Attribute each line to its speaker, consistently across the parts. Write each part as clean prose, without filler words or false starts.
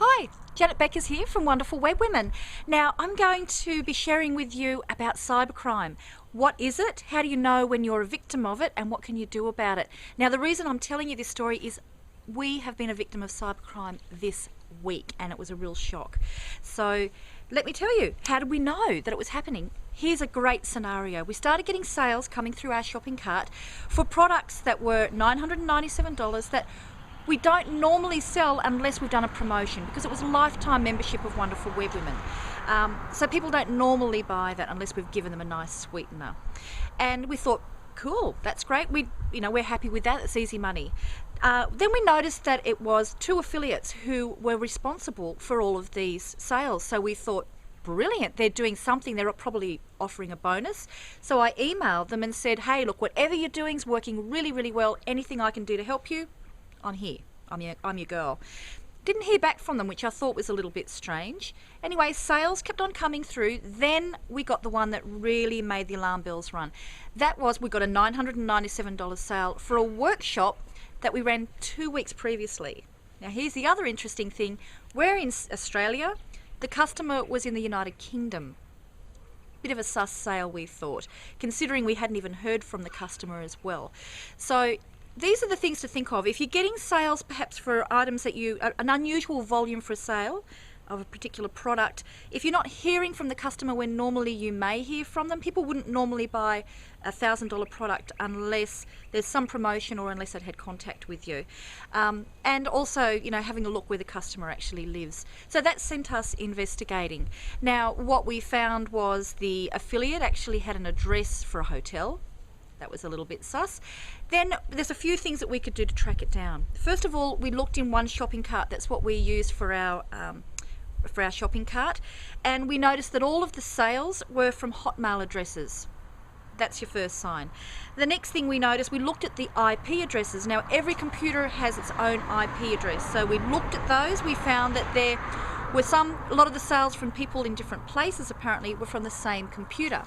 Speaker 1: Hi, Janet Beckers here from Wonderful Web Women. Now, I'm going to be sharing with you about cybercrime. What is it? How do you know when you're a victim of it? And what can you do about it? Now, the reason I'm telling you this story is we have been a victim of cybercrime this week, and it was a real shock. So let me tell you, how did we know that it was happening? Here's a great scenario. We started getting sales coming through our shopping cart for products that were $997 that we don't normally sell unless we've done a promotion, because it was a lifetime membership of Wonderful Web Women. So people don't normally buy that unless we've given them a nice sweetener. And we thought, cool, that's great. We're happy with that. It's easy money. Then we noticed that it was 2 affiliates who were responsible for all of these sales. So we thought, brilliant, they're doing something, they're probably offering a bonus. So I emailed them and said, hey, look, whatever you're doing is working really, really well. Anything I can do to help you, I'm here. I'm your girl. Didn't hear back from them, which I thought was a little bit strange. Anyway, sales kept on coming through. Then we got the one that really made the alarm bells run. That was, we got a $997 sale for a workshop that we ran 2 weeks previously. Now here's the other interesting thing. We're in Australia. The customer was in the United Kingdom. Bit of a sus sale, we thought, considering we hadn't even heard from the customer as well. So these are the things to think of. If you're getting sales perhaps for items that an unusual volume for a sale of a particular product, if you're not hearing from the customer when normally you may hear from them, people wouldn't normally buy a $1,000 product unless there's some promotion or unless they'd had contact with you. And also, having a look where the customer actually lives. So that sent us investigating. Now, what we found was the affiliate actually had an address for a hotel. That was a little bit sus. Then there's a few things that we could do to track it down. First of all, we looked in one shopping cart. That's what we used for our shopping cart. And we noticed that all of the sales were from Hotmail addresses. That's your first sign. The next thing we noticed, we looked at the IP addresses. Now, every computer has its own IP address. So we looked at those. We found that there were a lot of the sales from people in different places apparently were from the same computer.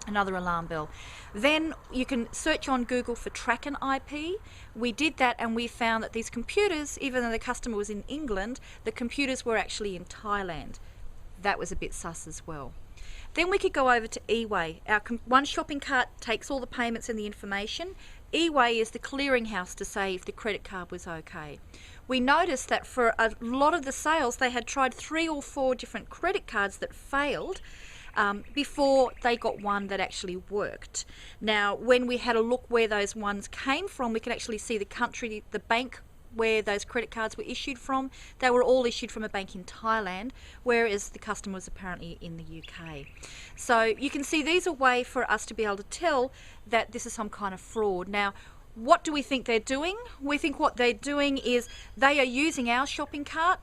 Speaker 1: Another alarm bell. Then you can search on Google for track an IP. We did that and we found that these computers, even though the customer was in England, the computers were actually in Thailand. That was a bit sus as well. Then we could go over to eWay. Our one shopping cart takes all the payments and the information. eWay is the clearinghouse to say if the credit card was okay. We noticed that for a lot of the sales, they had tried 3 or 4 different credit cards that failed before they got one that actually worked. Now, when we had a look where those ones came from, we could actually see the country, the bank where those credit cards were issued from. They were all issued from a bank in Thailand, whereas the customer was apparently in the UK. So you can see these are a way for us to be able to tell that this is some kind of fraud. Now, what do we think they're doing? We think what they're doing is they are using our shopping cart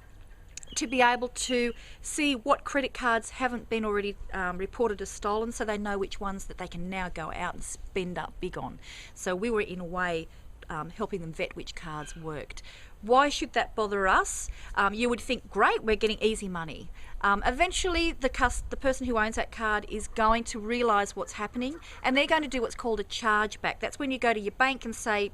Speaker 1: to be able to see what credit cards haven't been already reported as stolen, so they know which ones that they can now go out and spend up big on. So we were in a way helping them vet which cards worked. Why should that bother us? You would think, great, we're getting easy money. Eventually the person who owns that card is going to realise what's happening, and they're going to do what's called a chargeback. That's when you go to your bank and say,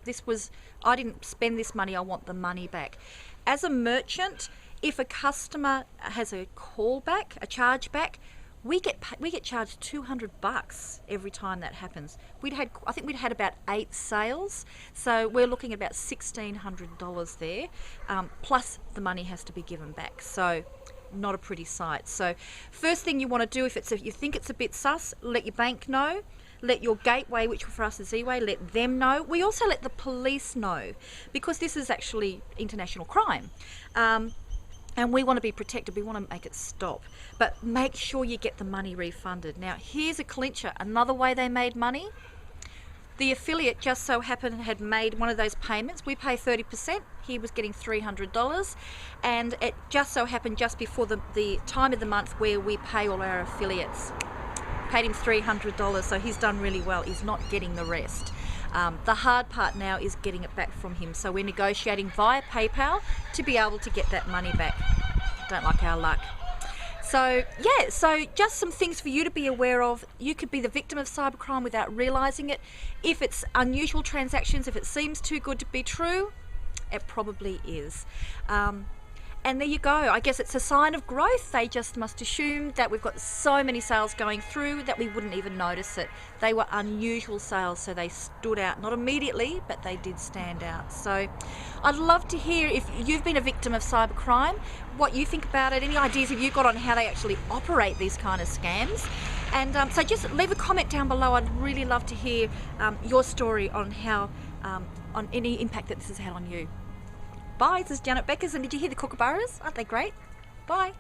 Speaker 1: I didn't spend this money, I want the money back. As a merchant, if a customer has a callback, a chargeback, we get charged $200 every time that happens. I think we'd had about 8 sales, so we're looking at about $1,600 there, plus the money has to be given back. So not a pretty sight. So first thing you want to do, if you think it's a bit sus, let your bank know. Let your gateway, which for us is eWay, let them know. We also let the police know, because this is actually international crime. And we want to be protected, we want to make it stop. But make sure you get the money refunded. Now, here's a clincher. Another way they made money, the affiliate just so happened had made one of those payments. We pay 30%, he was getting $300. And it just so happened just before the time of the month where we pay all our affiliates. Paid him $300, so he's done really well. He's not getting the rest. The hard part now is getting it back from him. So we're negotiating via PayPal to be able to get that money back. Don't like our luck. So yeah, so just some things for you to be aware of. You could be the victim of cybercrime without realising it. If it's unusual transactions, if it seems too good to be true, it probably is. And there you go. I guess it's a sign of growth. They just must assume that we've got so many sales going through that we wouldn't even notice it. They were unusual sales, so they stood out. Not immediately, but they did stand out. So I'd love to hear if you've been a victim of cybercrime, what you think about it, any ideas have you got on how they actually operate these kind of scams. And so just leave a comment down below. I'd really love to hear your story on how, on any impact that this has had on you. Bye, this is Janet Beckers, and did you hear the kookaburras? Aren't they great? Bye.